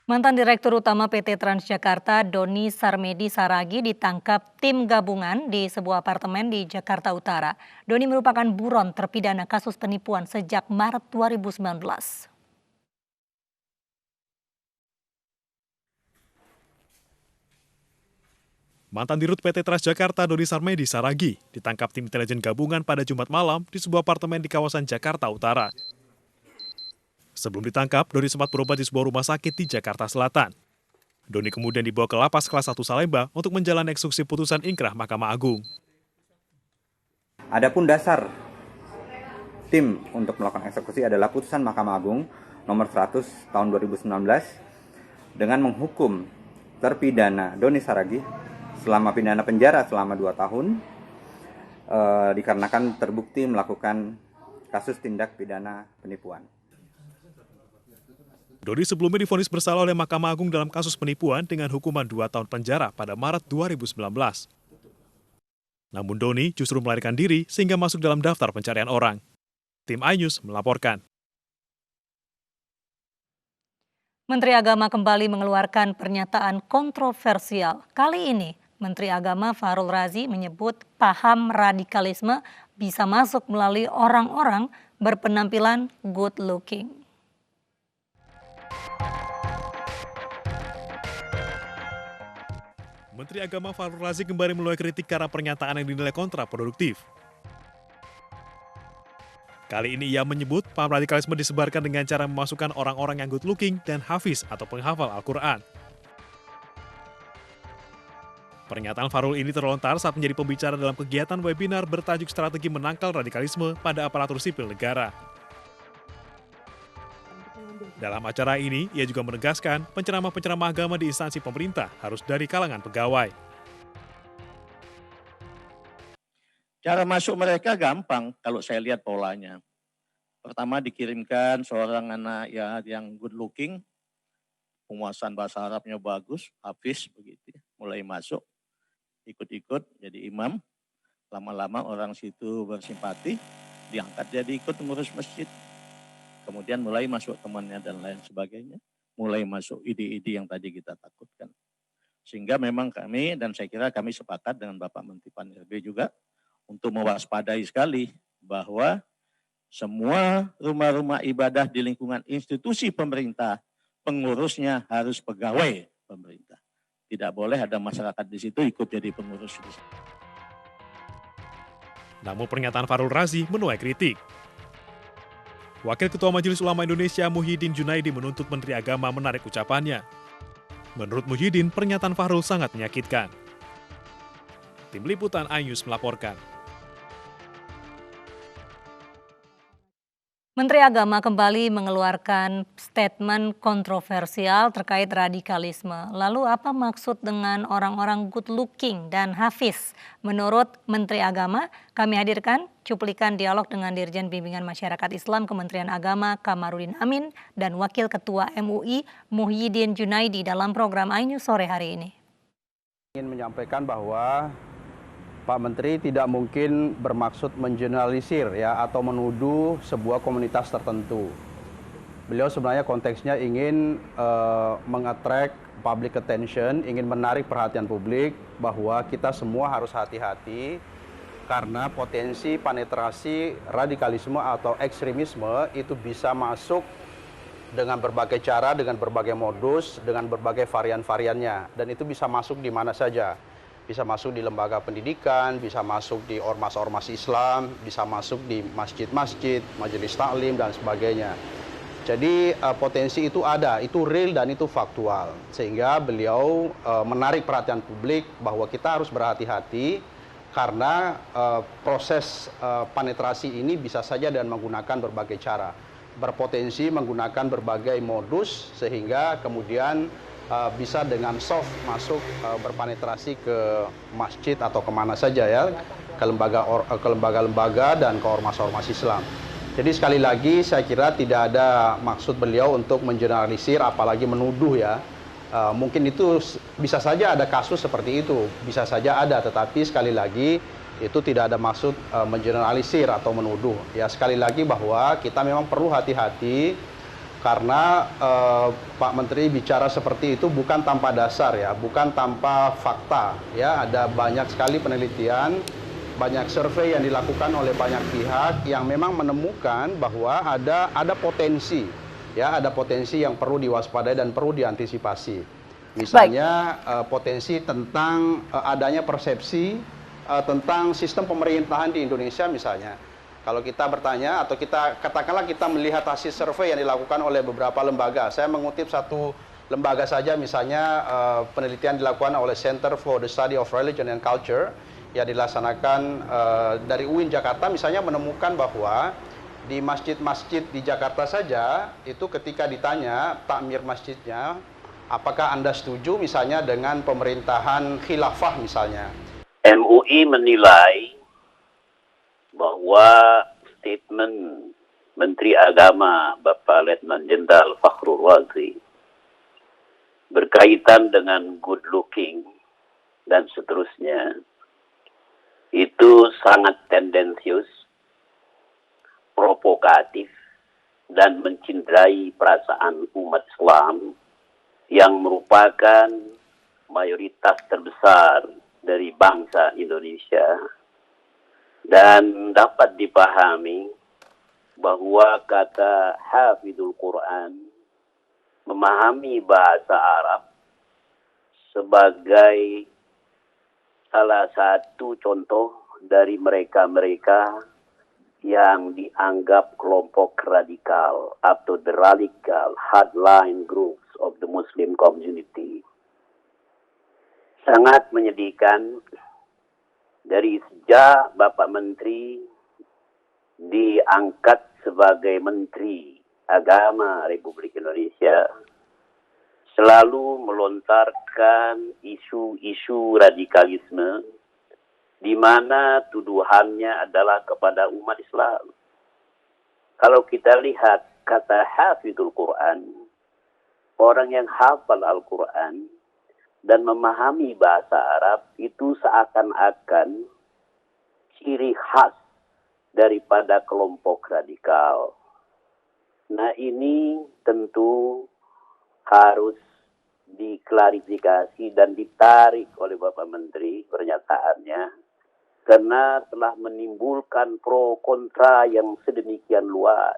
Mantan Direktur Utama PT Transjakarta, Doni Sarmedi Saragi ditangkap tim gabungan di sebuah apartemen di Jakarta Utara. Doni merupakan buron terpidana kasus penipuan sejak Maret 2019. Mantan Dirut PT Transjakarta Doni Sarmedi Saragi ditangkap tim intelijen gabungan pada Jumat malam di sebuah apartemen di kawasan Jakarta Utara. Sebelum ditangkap, Doni sempat berobat di sebuah rumah sakit di Jakarta Selatan. Doni kemudian dibawa ke Lapas Kelas 1 Salemba untuk menjalani eksekusi putusan ingkrah Mahkamah Agung. Adapun dasar tim untuk melakukan eksekusi adalah putusan Mahkamah Agung nomor 100 tahun 2019 dengan menghukum terpidana Doni Saragi selama pidana penjara selama 2 tahun dikarenakan terbukti melakukan kasus tindak pidana penipuan. Doni sebelumnya divonis bersalah oleh Mahkamah Agung dalam kasus penipuan dengan hukuman 2 tahun penjara pada Maret 2019. Namun Doni justru melarikan diri sehingga masuk dalam daftar pencarian orang. Tim iNews melaporkan. Menteri Agama kembali mengeluarkan pernyataan kontroversial. Kali ini, Menteri Agama Fahrul Razi menyebut paham radikalisme bisa masuk melalui orang-orang berpenampilan good looking. Menteri Agama Fahrul Razi kembali menuai kritik karena pernyataan yang dinilai kontraproduktif. Kali ini ia menyebut paham radikalisme disebarkan dengan cara memasukkan orang-orang yang good looking dan hafiz atau penghafal Al-Quran. Pernyataan Fahrul ini terlontar saat menjadi pembicara dalam kegiatan webinar bertajuk Strategi Menangkal Radikalisme pada Aparatur Sipil Negara. Dalam acara ini, ia juga menegaskan penceramah-penceramah agama di instansi pemerintah harus dari kalangan pegawai. Cara masuk mereka gampang kalau saya lihat polanya. Pertama dikirimkan seorang anak ya yang good looking, penguasaan bahasa Arabnya bagus, hafiz begitu, mulai masuk, ikut-ikut jadi imam. Lama-lama orang situ bersimpati, diangkat jadi ikut mengurus masjid. Kemudian mulai masuk temannya dan lain sebagainya. Mulai masuk ide-ide yang tadi kita takutkan. Sehingga memang kami, dan saya kira kami sepakat dengan Bapak Menteri Pan-RB juga, untuk mewaspadai sekali bahwa semua rumah-rumah ibadah di lingkungan institusi pemerintah, pengurusnya harus pegawai pemerintah. Tidak boleh ada masyarakat di situ ikut jadi pengurus. Namun pernyataan Fahrul Razi menuai kritik. Wakil Ketua Majelis Ulama Indonesia Muhyiddin Junaidi menuntut Menteri Agama menarik ucapannya. Menurut Muhyiddin, pernyataan Fahrul sangat menyakitkan. Tim Liputan iNews melaporkan. Menteri Agama kembali mengeluarkan statement kontroversial terkait radikalisme. Lalu apa maksud dengan orang-orang good looking dan hafiz? Menurut Menteri Agama, kami hadirkan cuplikan dialog dengan Dirjen Bimbingan Masyarakat Islam Kementerian Agama Kamarudin Amin dan Wakil Ketua MUI Muhyiddin Junaidi dalam program iNews sore hari ini. Ingin menyampaikan bahwa Pak Menteri tidak mungkin bermaksud mengeneralisir ya atau menuduh sebuah komunitas tertentu. Beliau sebenarnya konteksnya ingin mengattract public attention, ingin menarik perhatian publik bahwa kita semua harus hati-hati karena potensi penetrasi radikalisme atau ekstremisme itu bisa masuk dengan berbagai cara, dengan berbagai modus, dengan berbagai varian-variannya, dan itu bisa masuk di mana saja. Bisa masuk di lembaga pendidikan, bisa masuk di ormas-ormas Islam, bisa masuk di masjid-masjid, majelis taklim, dan sebagainya. Jadi potensi itu ada, itu real dan itu faktual. Sehingga beliau menarik perhatian publik bahwa kita harus berhati-hati karena proses penetrasi ini bisa saja dan menggunakan berbagai cara. Berpotensi menggunakan berbagai modus sehingga kemudian bisa dengan soft masuk berpenetrasi ke masjid atau kemana saja ya, ke lembaga-lembaga dan ke ormas-ormas Islam. Jadi sekali lagi saya kira tidak ada maksud beliau untuk mengeneralisir apalagi menuduh ya. Mungkin itu bisa saja ada kasus seperti itu, bisa saja ada, tetapi sekali lagi itu tidak ada maksud mengeneralisir atau menuduh. Ya sekali lagi bahwa kita memang perlu hati-hati Karena Pak Menteri bicara seperti itu bukan tanpa dasar ya, bukan tanpa fakta ya. Ada banyak sekali penelitian, banyak survei yang dilakukan oleh banyak pihak yang memang menemukan bahwa ada potensi ya, ada potensi yang perlu diwaspadai dan perlu diantisipasi. Misalnya potensi tentang adanya persepsi tentang sistem pemerintahan di Indonesia misalnya. Kalau kita bertanya atau kita katakanlah kita melihat hasil survei yang dilakukan oleh beberapa lembaga. Saya mengutip satu lembaga saja, misalnya penelitian dilakukan oleh Center for the Study of Religion and Culture yang dilaksanakan dari UIN Jakarta, misalnya menemukan bahwa di masjid-masjid di Jakarta saja itu ketika ditanya takmir masjidnya, apakah Anda setuju misalnya dengan pemerintahan khilafah misalnya? MUI menilai bahwa statement Menteri Agama Bapak Letnan Jenderal Fakhrul Razi berkaitan dengan good looking dan seterusnya itu sangat tendensius, provokatif, dan mencinderai perasaan umat Islam yang merupakan mayoritas terbesar dari bangsa Indonesia. Dan dapat dipahami bahwa kata hafidul Quran, memahami bahasa Arab, sebagai salah satu contoh dari mereka-mereka yang dianggap kelompok radikal atau the radical hardline groups of the Muslim community. Sangat menyedihkan. Dari sejak Bapak Menteri diangkat sebagai Menteri Agama Republik Indonesia, selalu melontarkan isu-isu radikalisme, di mana tuduhannya adalah kepada umat Islam. Kalau kita lihat kata hafidul Quran, orang yang hafal Al-Quran, dan memahami bahasa Arab itu seakan-akan ciri khas daripada kelompok radikal. Nah, ini tentu harus diklarifikasi dan ditarik oleh Bapak Menteri pernyataannya, karena telah menimbulkan pro kontra yang sedemikian luas.